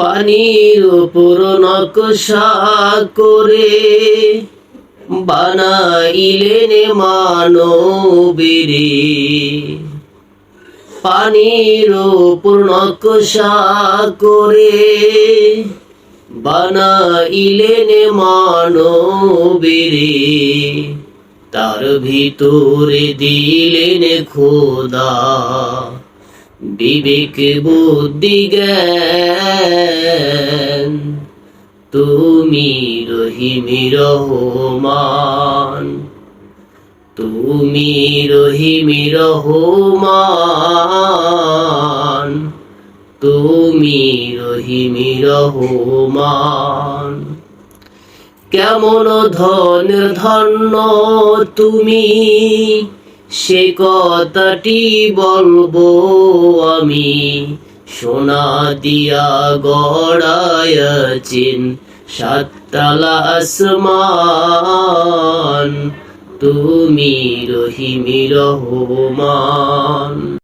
পানির উপর নকশা করে বানাইলেন মানবেরে। পানির উপর নকশা করে বানাইলেন মানবেরে। তার ভিতরে দিলেন খোদা বিবেক বুদ্ধি জ্ঞান। তুমি রহিম রহমান, তুমি রহিম রহমান, তুমি রহিম রহমান। কেমন ধনের ধন্য তুমি, সে কথাটি বলবো আমি। সোনা দিয়া গড়ায়াছেন সাততলা আসমান, তুমি রহিম রহমান।